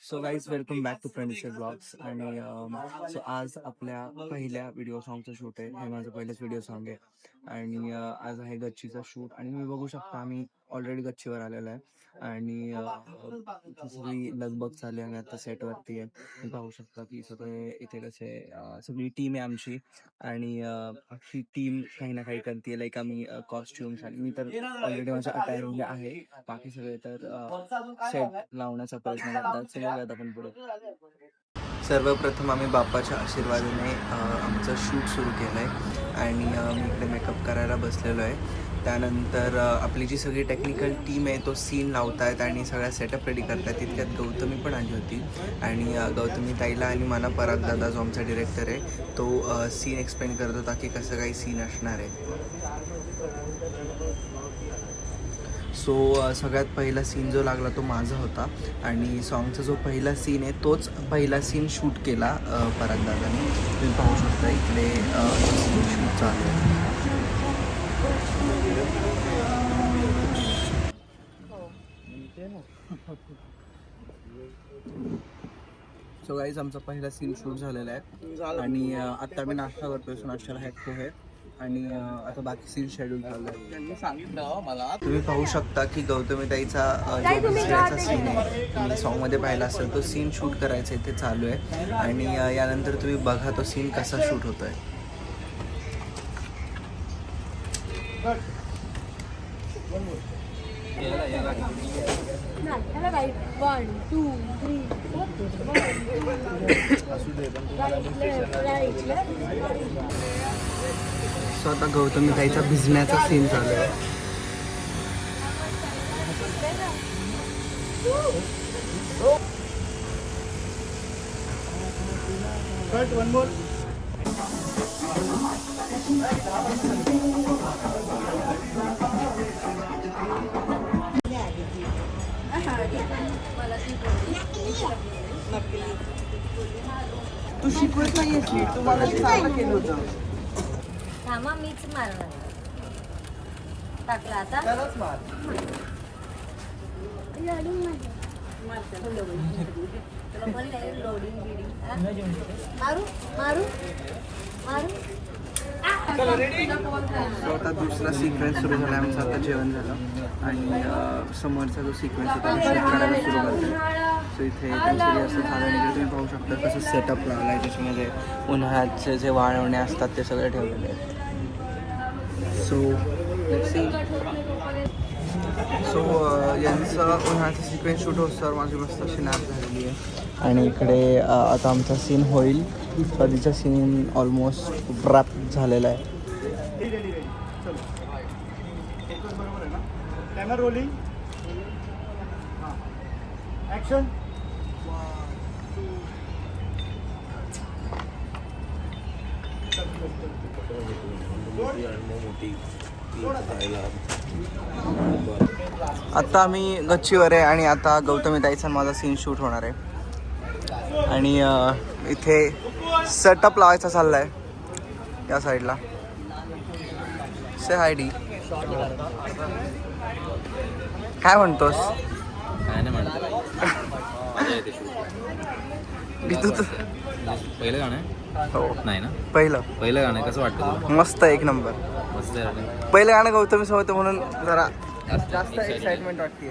So guys welcome back to प्रणिशर blogs आणि so आज आपल्या पहिल्या व्हिडिओ सॉंगचं शूट आहे. हे माझं पहिलंच व्हिडिओ सॉंग आहे आणि आज आहे गच्चीचा शूट. आणि मी बघू शकता आम्ही ऑलरेडी गच्चीवर आलेलो आहे आणि सगळी लगबग चालू आहे. आता सेटवरती आहे. तुम्ही पाहू शकता की सगळे इथे कसे सगळी टीम आहे आमची आणि अख्खी टीम काही ना काही करते. लाईक आम्ही कॉस्ट्युम्स आणि मी तर ऑलरेडी माझ्या अटायरमध्ये आहे. बाकी सगळे तर सेट लावण्याचा प्रयत्न करतात. सगळ्यात आपण पुढे सर्वप्रथम आम्ही बाप्पाच्या आशीर्वादाने आमचं शूट सुरू केलं आहे आणि मी इकडे मेकअप करायला बसलेलो आहे. त्यानंतर आपली जी सगळी टेक्निकल टीम आहे तो सीन लावतायत आणि सगळ्या सेटअप रेडी करतायत. तितक्यात गौतमी पण आली होती आणि गौतमी ताईला आणि मला पराग दादा जो आमचा डिरेक्टर आहे तो सीन एक्सप्लेन करत होता की कसं काही सीन असणार आहे. सो सगळ्यात पहिला सीन जो लागला तो माझा होता आणि सॉन्गचा जो पहिला सीन आहे तोच पहिला सीन शूट केला पराग दादाने. तुम्ही पाहू शकता इकडे सीन शूट चालू आहे. सो गाईज आमचा पहिला सीन शूट झालेला आहे आणि आता मी नाश्ता करतोय. सो नाश्त्याला हॅक पोहे आणि आता बाकी सीन शेड्यूल झालं आहे. त्यांनी सांगितलं मला. तुम्ही पाहू शकता की गौतमी ताईचा जो हिसड्याचा सीन आहे तुम्ही सॉन्गमध्ये पाहिला असेल तो सीन शूट करायचा इथे चालू आहे आणि यानंतर तुम्ही बघा तो सीन कसा शूट होतोय. सो आता गौतमी ताईचा भिजण्याचा सीन चालू आहे. तू शिकवत नाहीयेस नीट. तू मला चांगलं केलं होतं. थांबा मीच मारणार. टाकला आता त्यालाच मार. लोडिंग बिडिंग मारू मारू मारू. सो आता दुसरा सिक्वेन्स सुरू झाला. आमचं आता जेवण झालं आणि समोरचा जो सिक्वेन्स होता तो शूट करायला सुरू करतो. सो इथे काहीतरी असं झालं. तुम्ही पाहू शकता कसं सेटअप लावलं आहे. त्याच्यामध्ये उन्हाळ्याचे जे वाळवणे असतात ते सगळे ठेवलेले आहेत. सो यांचं उन्हाळ्याचं सिक्वेन्स शूट होतं माझी मस्त अशी नॅप झालेली आहे आणि इकडे आता आमचा सीन होईल. कधीचा सीन ऑलमोस्ट रॅप झालेला आहे. Camera rolling action. आता आम्ही गच्चीवर आहे आणि आता गौतमी ताईचा माझा सीन शूट होणार आहे आणि इथे सेटअप लावायचा चाललाय या साईडला. से हाय डी. काय म्हणतोस? काय नाही म्हणत तू पहिलं गाणं आहे? हो नाही ना पहिलं गाणं आहे. कसं वाटतं तुला? मस्त एक नंबर. मस्त आहे गाणं. पहिलं गाणं गौतमी सोबत म्हणून जरा जास्त एक्साइटमेंट वाटते.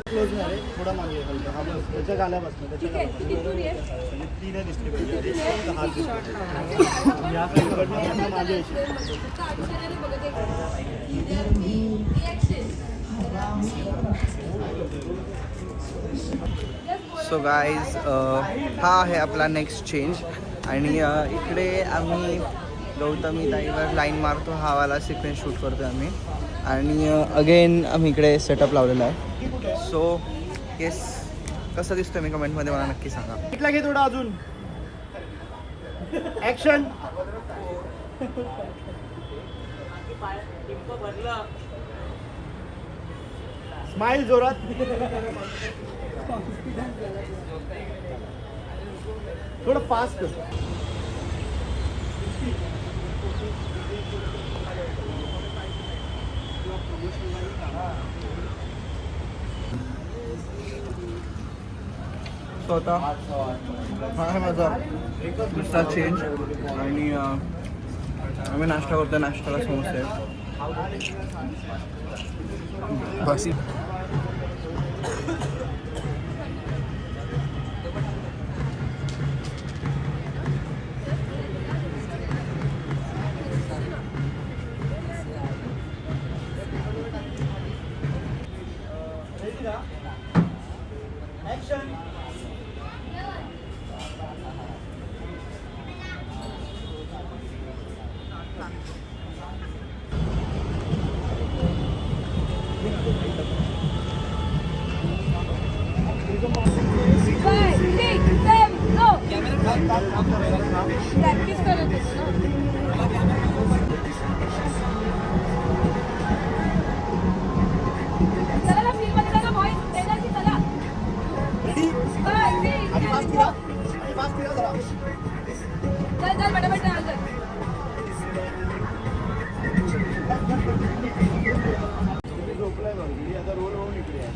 क्लोज नाही थोडा मागे हा बस त्याच्या गाल्यापासून त्याच्या ती नाही दिसली पाहिजे. हात दिसतो या साईडकडनं मागे सो गाईज हा आहे आपला नेक्स्ट चेंज आणि इकडे आम्ही गौतमी ताईवर लाईन मारतो. हा वाला सिक्वेन्स शूट करतो आम्ही आणि अगेन आम्ही इकडे सेटअप लावलेला आहे. सो येस कसं दिसतं मी कमेंटमध्ये मला नक्की सांगा. इथला घे थोडा अजून. ॲक्शन. स्माइल जोरात. थोडं फास्ट कर. स्वतः हा आहे माझा दुसरा चेंज आणि आम्ही नाश्ता करतो. नाश्त्याला समोसे बस प्रॅक्टिस करत होतो झोपलाय बघ. आता रोल होऊन इकडे आहे.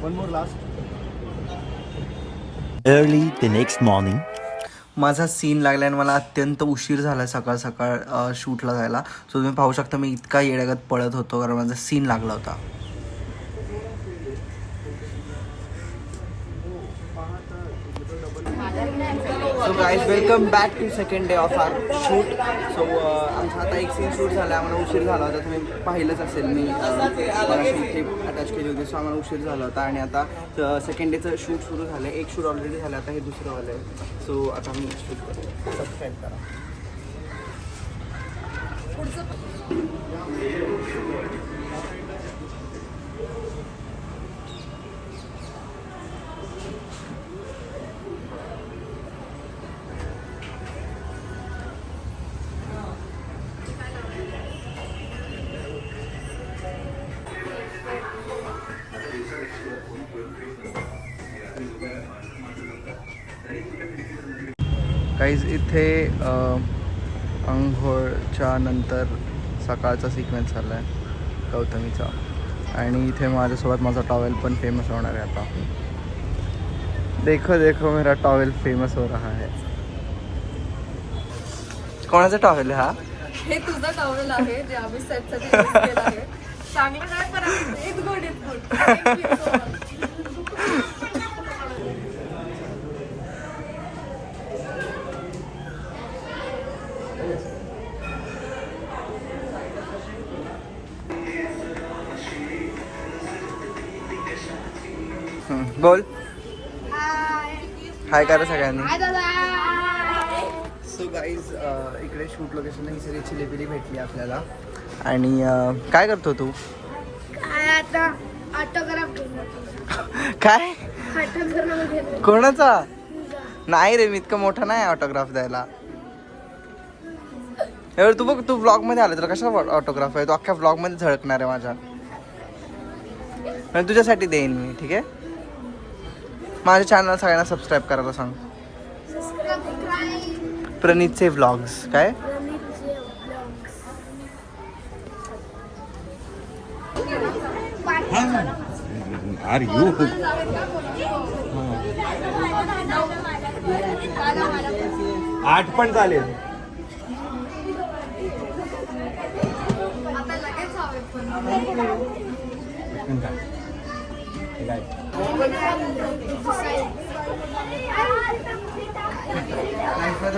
One more last. Early the next morning. माझा सीन लागला आणि मला अत्यंत उशीर झाला सकाळ सकाळ शूटला जायला. सो तुम्ही पाहू शकता मी इतका येड्यागत पळत होतो कारण माझा सीन लागला होता. So guys welcome back to second day of our shoot. So आमचा आता एक सीन शूट झाला. आम्हाला उशीर झाला होता. तुम्ही पाहिलंच असेल मी क्लिप अटॅच केली होती. सो आम्हाला उशीर झाला होता आणि आता सेकंड डेचं शूट सुरू झालं आहे. एक शूट ऑलरेडी झालं. आता हे दुसरं वालं आहे. सो आता आम्ही शूट करू. सबस्क्राईब करा. काहीच इथे अंघोळच्या नंतर सकाळचा सिक्वेन्स चालला आहे गौतमीचा आणि इथे माझ्यासोबत माझा टॉवेल पण फेमस होणार आहे आता. देखो देखो मेरा टॉवेल फेमस हो रहा है. कोणाचा टॉवेल हा? हे तुझं टॉवेल आहे जे आम्ही सेटसाठी यूज केलं आहे. चांगलं नाही पण इट्स गुड इट्स गुड. बोल हाय करा सगळ्यांनी. सो गाईज इकडे शूट लोकेशन ही सगळी चिलीपिली भेटली आपल्याला. आणि काय करतो तू? आता ऑटोग्राफ काय कोणाचा? नाही रे मी इतकं मोठा नाही ऑटोग्राफ द्यायला. एवढं तू बघ तू ब्लॉग मध्ये आला तर कशाला ऑटोग्राफ आहे? तू अख्ख्या ब्लॉग मध्ये झळकणार आहे माझ्या. तुझ्यासाठी देईन मी. ठीक आहे. माझ्या चॅनल सगळ्यांना सबस्क्राईब करायला सांग. प्रणीतचे व्लॉग्स. काय Are you? 8 पण चालेल. आता लगेच हवे पण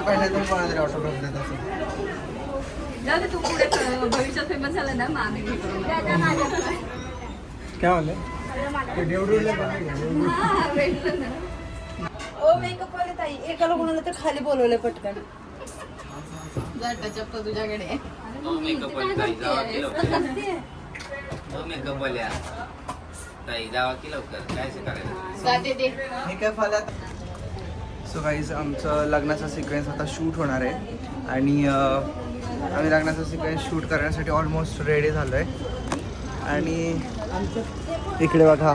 पहिल्यांदा कोणातरी ऑटोग्राफ देत असेल. जाऊ दे, तू पुढे भविष्यात फेमस झाला ना मागे काय म्हणले? ओ मेकअप वाले ताई एकाला कोणाला तर खाली बोलवले पटकन. चप्पल तुझ्याकडे मेकअप वाल्या ताई जावा की लवकर काय करायचं. सो गाईज आमचं लग्नाचा सिक्वेन्स आता शूट होणार आहे आणि आम्ही लग्नाचा सिक्वेन्स शूट करण्यासाठी ऑलमोस्ट रेडी झालो आहे. आणि इकडे बघा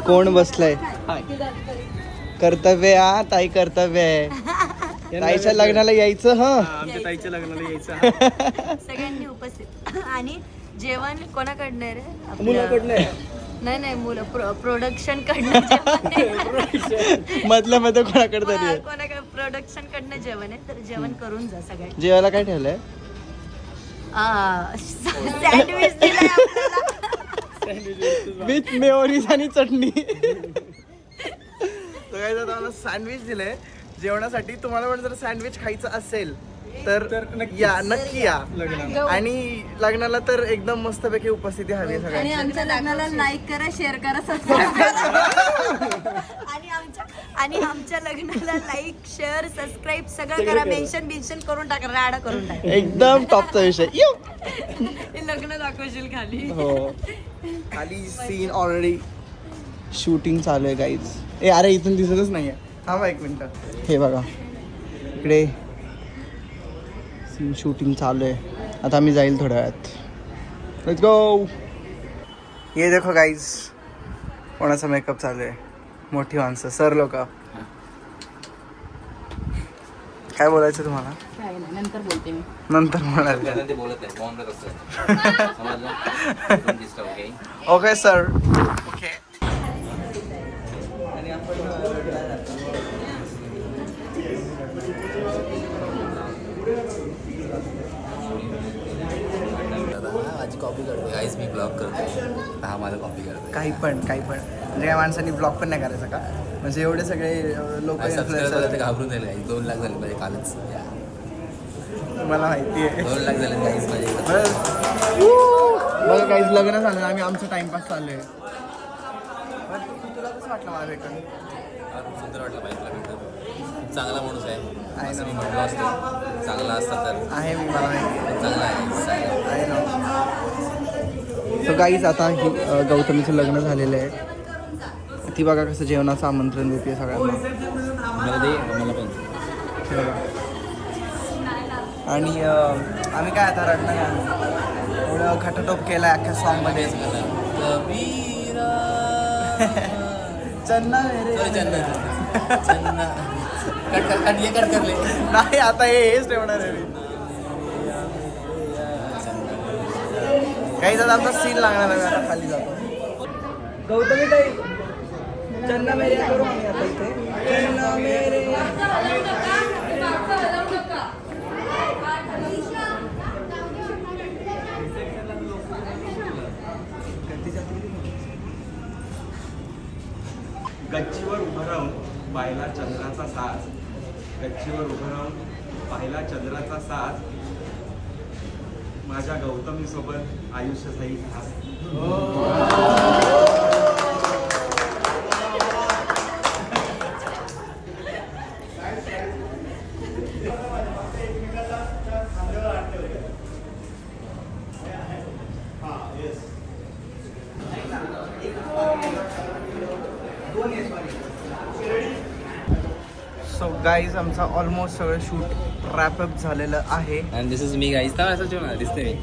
कोण बसलंय. कर्तव्य हा ताई, कर्तव्य आहे. ताईच्या लग्नाला यायचं. हा आमच्या ताईच्या लग्नाला यायचं. सगळ्यांनी उपस्थित. आणि जेवण कोणाकडनं आहे रे? मुलाकडनं नाही मुलं प्रोडक्शन कडनं जेवण मधल्या मध्ये कोणाकडे तरी आहे. कोणाकडे प्रोडक्शन कडनं जेवण आहे, तर जेवण करून जा सगळ्यांनी. जेवायला काय ठेवलंय? सँडविच दिलाय आपल्याला विथ मेयोनीज आणि चटणी. तो काय मला सँडविच दिलंय जेवणासाठी. तुम्हाला पण जर सँडविच खायचं असेल तर या, नक्की या. आणि लग्नाला तर एकदम मस्तपैकी उपस्थिती हवी आहे आणि सगळ्यांची. आमच्या लग्नाला लाईक करा, शेअर करा, सबस्क्राईब करा. आणि आमच्या लग्नाला लाईक, शेअर, सबस्क्राईब सगळं करा. मेन्शन करून टाका, राडा करून टाका. एकदम टॉपचा विषय. हे लग्न दाखवशील खाली. हो, खाली सीन ऑलरेडी शूटिंग चालू आहे गाईज. ए अरे इथून दिसतच नाहीये. थांबा एक मिनिट. हे बघा इकडे सीन शूटिंग चालू आहे. आता मी जाईल थोड्या वेळात. Let's go. ये देखो गाईज कोणाचा मेकअप चालू आहे. मोठी माणसं, सर लोक. काय बोलायचं तुम्हाला? नंतर बोलते मी. नंतर म्हणाल. ते बोलत आहे बॉम्बच असतं. समजलं? Okay sir. ओके. आणि आपण माझी कॉपी करते गाईज, मी ब्लॉग करतो. हा माझा कॉपी करतो. काही पण म्हणजे या माणसांनी ब्लॉग पण नाही करायचा का? म्हणजे एवढे सगळे लोक सबस्क्राईबर ते घाबरून झाले गाईज. 2 लाख झाले पाहिजे कालच. मला माहिती आहे. 2 लाख झाले गाईज माझे. बघा काहीच लग्न झालं, आम्ही आमचं टाइमपास चालू आहे. तुला कसं वाटलं मला भेटून? खूप सुंदर वाटलं पाहिजे तुला भेटून. खूप चांगला माणूस आहे असं मी म्हटलं असतं. चांगला असता तर आहे मी, मला माहिती आहे. चांगला आहे ना. सो गाईज आता ही गौतमीचं लग्न झालेलं आहे. ती बघा कसं जेवणाचं आमंत्रण देते सगळ्यांना. मला दे, मला पण. हे बघा. आणि आम्ही काय आता रडणं नाही, एवढं खटाटोप केलं अख्ख्या सॉन्गमध्ये. कबीरा चन्ना मेरे चन्ना कट करले. नाही आता हेच ठेवणार आहे मी. काही जण आमचा सीन लागणार आहे. आता खाली जातो. गौतमी ताई चन्ना मेरे करू आम्ही आता इथे. चन्ना मेरे. गच्चीवर उभं राहून पाहिला चंद्राचा साज. गच्चीवर उभं राहून पाहिला चंद्राचा साज. माझ्या गौतमीसोबत आयुष्य जाईल खास. सो गाईज आमचा ऑलमोस्ट सगळं शूट रॅपअप झालेलं आहे. आणि दिस इज मी गाईज. तर असं जेवण दिसते मी.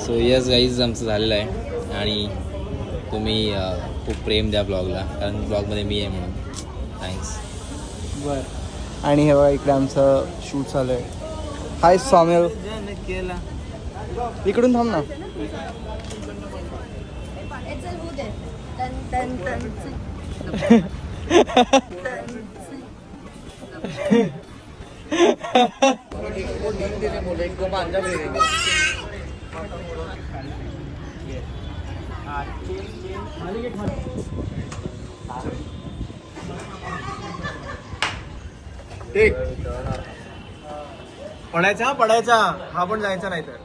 सो यस गाईज आमचं झालेलं आहे. आणि तुम्ही खूप प्रेम द्या ब्लॉगला, कारण ब्लॉगमध्ये मी आहे म्हणून. थँक्स. बरं. आणि हे बघा इकडे आमचं शूट चालू आहे. हाय सौम्य. इकडून थांब ना. एक पडायचा हा पण जायचा नाही तर.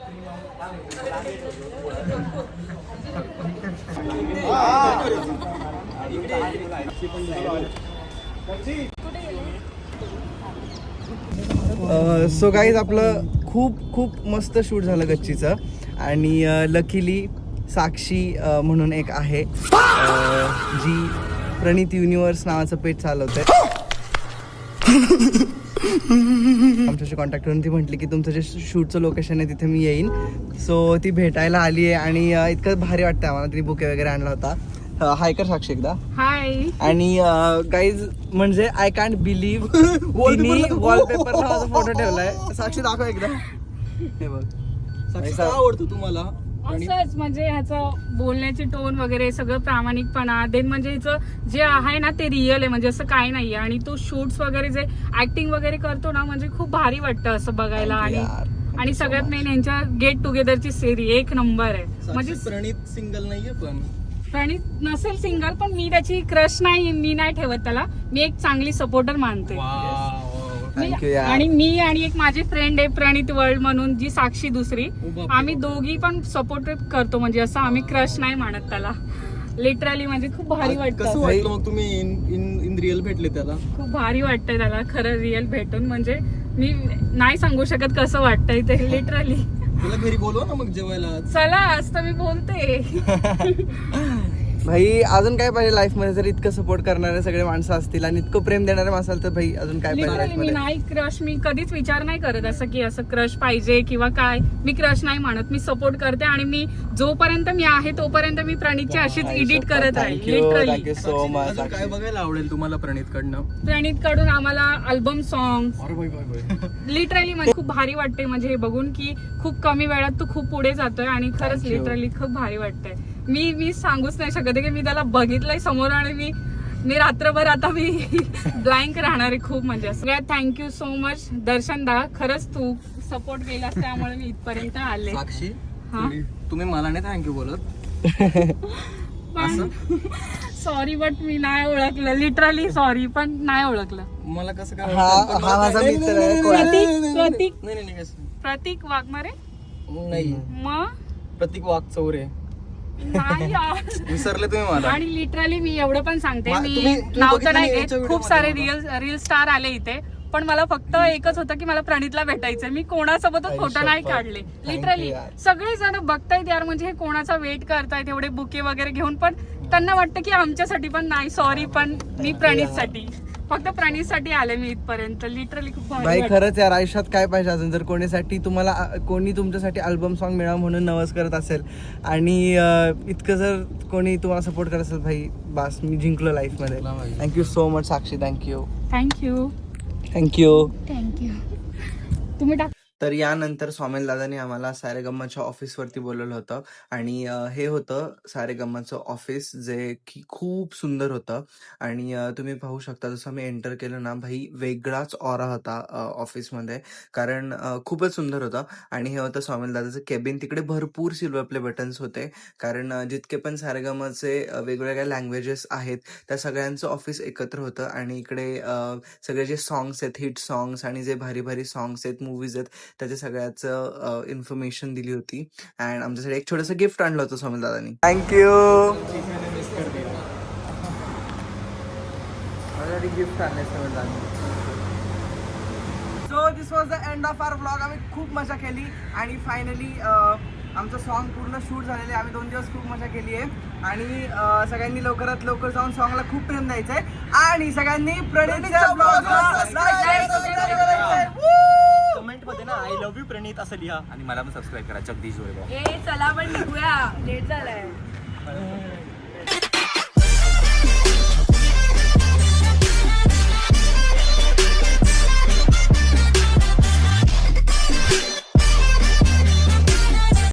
सो गाईज आपलं खूप मस्त शूट झालं गच्चीचं. आणि लकीली साक्षी म्हणून एक आहे जी प्रणित युनिव्हर्स नावाचं पेज चालवतंय. आमच्याशी कॉन्टॅक्ट करून ती म्हटली की तुमचं जे शूटचं लोकेशन आहे तिथे मी येईन. सो ती भेटायला आली आहे आणि इतकं भारी वाटतं आम्हाला. तिने बुके वगैरे आणला होता. हाय कर साक्षी एकदा. हाय. आणि गाईज म्हणजे आय कॅन्ट बिलीव्ह तिने वॉलपेपरला माझा फोटो ठेवलाय. साक्षी दाखव एकदा. हे बघ साक्षी काय आवडतो तुम्हाला? असंच म्हणजे ह्याचं बोलण्याची टोन वगैरे सगळं प्रामाणिकपणा देन म्हणजे हिचं जे आहे ना ते रिअल आहे म्हणजे असं काही नाहीये. आणि तो शूट्स वगैरे जे ऍक्टिंग वगैरे करतो ना म्हणजे खूप भारी वाटतं असं बघायला. आणि सगळ्यात मेन यांच्या गेट टुगेदरची सेरी एक नंबर आहे. म्हणजे प्रणित सिंगल नाहीये पण प्रणित नसेल सिंगल पण मी त्याची क्रश नाही मी नाही ठेवत त्याला. मी एक चांगली सपोर्टर मानते. आणि मी आणि एक माझी फ्रेंड आहे प्रणित वर्ल्ड म्हणून जी साक्षी दुसरी आम्ही दोघी पण सपोर्ट करतो. म्हणजे असं आम्ही क्रश नाही मानत त्याला. लिटरली म्हणजे खूप भारी वाटतं. मग तुम्ही इन रिअल भेटले त्याला? खूप भारी वाटतंय त्याला खरं रिअल भेटून. म्हणजे मी नाही सांगू शकत कसं वाटतंय ते लिटरली. तुला घरी बोलवा ना मग जेवायला. चला आज तर मी बोलते. भाई अजून काय पाहिजे लाईफ मध्ये? जर इतकं सपोर्ट करणारे सगळे माणसं असतील आणि इतकं प्रेम देणारे असाल तर भाई अजून काय पाहिजे लाईफ मी मध्ये? नाही क्रश मी कधीच विचार नाही करत असं की असं क्रश पाहिजे किंवा काय. मी क्रश नाही मानत. मी सपोर्ट करते आणि मी जोपर्यंत मी आहे तोपर्यंत मी प्रणितची अशीच एडिट करत राहील. Literally thank you so much. काय बघायला आवडेल तुम्हाला प्रणित कडनं? प्रणित कडून आम्हाला अल्बम सॉंग लिटरली म्हणजे खूप भारी वाटते. म्हणजे हे बघून की खूप कमी वेळात तू खूप पुढे जातोय आणि खरंच लिटरली खूप भारी वाटतंय. मी सांगूच नाही शकत की मी त्याला बघितलंय समोर आणि मी रात्रभर आता मी ब्लँक राहणार आहे खूप. म्हणजे सगळ्यात थँक्यू सो मच दर्शन दा. खरंच तू सपोर्ट केलास त्यामुळे मी इथपर्यंत आले. साक्षी तुम्ही मला नाही थँक्यू बोलत पण सॉरी बट मी नाही ओळखलं. लिटरली सॉरी पण नाही ओळखलं. मला कसं काय? हा माझा मित्र आहे. प्रतीक वाघमारे नाही मग प्रतीक वाघ चौरे. नाही यार. विसरले तुम्ही मला. आणि लिटरली मी एवढं पण सांगते मी तुम्ही नाव तर नाही बघितलं घेत. खूप सारे रील स्टार आले इथे पण मला फक्त एकच होतं की मला प्रणितला भेटायचं. मी कोणासोबतच फोटो नाही काढले. लिटरली सगळे जण बघतायत यार म्हणजे हे कोणाचा वेट करतायत एवढे बुके वगैरे घेऊन. पण त्यांना वाटतं की आमच्यासाठी पण नाही. सॉरी पण मी प्रणितसाठी फक्त प्रणितसाठी आले मी इथपर्यंत. लिटरली खूप भाई खरंच यार आयुष्यात काय पाहिजे अजून? जर कोणीसाठी तुम्हाला कोणी तुमच्यासाठी अल्बम सॉन्ग मिळावं म्हणून नवस करत असेल आणि इतकं जर कोणी तुम्हाला सपोर्ट करत असेल भाई बस मी जिंकलो लाईफ मध्ये. Thank you so much Sakshi. Thank you thank you thank you thank you. तुम्ही टाक. तर यानंतर स्वामिल दादानी आम्हाला सारेगम्माच्या ऑफिसवरती बोलवलं होतं आणि हे होतं सारेगम्माचं ऑफिस जे की खूप सुंदर होतं. आणि तुम्ही पाहू शकता जसं मी एंटर केलं ना भाई वेगळाच ऑरा होता ऑफिसमध्ये. कारण खूपच सुंदर होतं. आणि हे होतं स्वामिल दादाचं केबिन. तिकडे भरपूर सिल्वर प्ले बटन्स होते कारण जितके पण सारेगम्माचे वेगवेगळ्या लँग्वेजेस आहेत त्या सगळ्यांचं ऑफिस एकत्र होतं. आणि इकडे सगळे जे सॉंग्स आहेत हिट सॉंग्स आणि जे भारी भारी सॉंग्स आहेत मूवीज आहेत त्याच्या सगळ्याचं इन्फॉर्मेशन दिली होती. अँड आमच्यासाठी एक छोटंसं गिफ्ट आणलं होतं स्वामिल दादानी. थँक्यू. गिफ्ट आणलंय स्वामिल दादानी. So this was the end of our vlog. आम्ही खूप मजा केली आणि फायनली आमचं सॉन्ग पूर्ण शूट झालेलं आहे. आम्ही 2 दिवस खूप मजा केली आहे आणि सगळ्यांनी लवकरात लवकर जाऊन सॉन्गला खूप प्रेम द्यायचं आहे आणि सगळ्यांनी प्रणितच्या ब्लॉगला कमेंट मध्ये ना आय लव्ह यू प्रणित असं लिहा आणि मला पण सबस्क्राईब करा जगदीश वैभव. चला पण निघूया लेट झालाय.